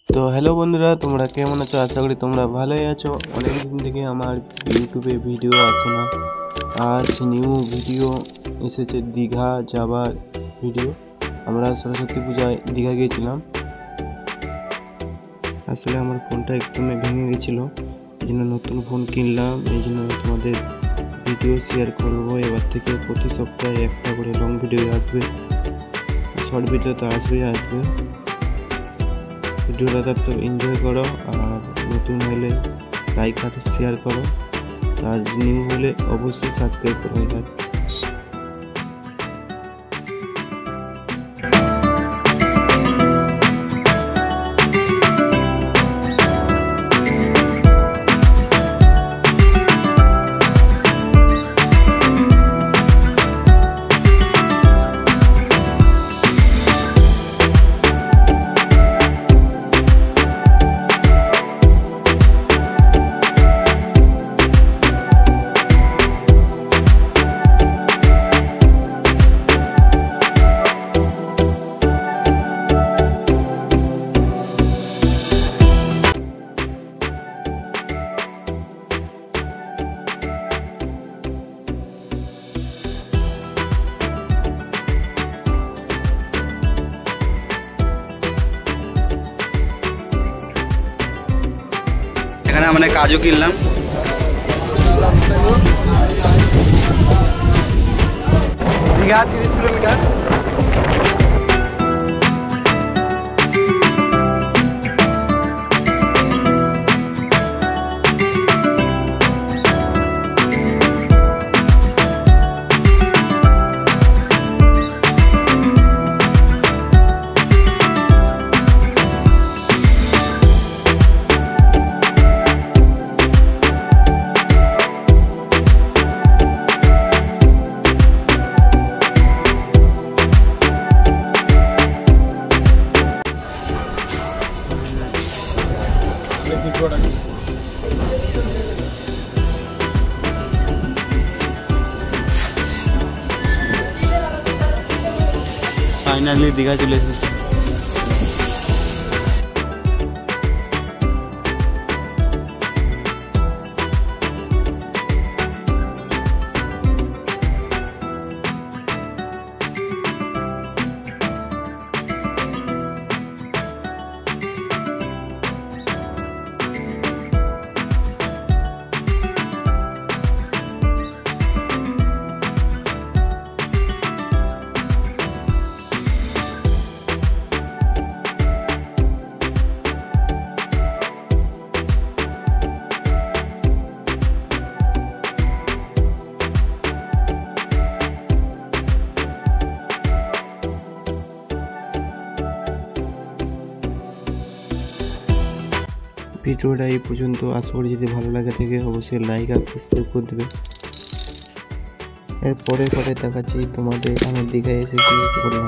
তো হ্যালো বন্ধুরা, তোমরা কেমন আছো? আশা করি তোমরা ভালোই আছো। অনেকদিন থেকে আমার ইউটিউবে ভিডিও আসে না। আজ নিউ ভিডিও এসেছে, দীঘা যাবার ভিডিও। আমরা সরস্বতী পূজায় দীঘা গিয়েছিলাম। আসলে আমার ফোনটা একটু ভেঙে গেছিলো, এই জন্য নতুন ফোন কিনলাম। এই জন্য তোমাদের ভিডিও শেয়ার করবো। এবার থেকে প্রতি সপ্তাহে একটা করে লং ভিডিও আসবে, শর্ট ভিডিও তো আসবে। ভিডিওটা তো এনজয় করো, আর নতুন হলে লাইক আর শেয়ার করো, আর নিউ হলে অবশ্যই সাবস্ক্রাইব করো। এখানে আমরা কাজু কিনলাম। দীঘা 30 কিলোমিটার। ফাইনালি দীঘা চলে এসেছে। ভিডিওটা এই পর্যন্ত। আশা করি যদি ভালো লাগে থাকে অবশ্যই লাইক আর সাবস্ক্রাইব করে দেবে। এরপরে দেখাচ্ছি তোমাদের আমি দীঘায় এসে কি করলাম।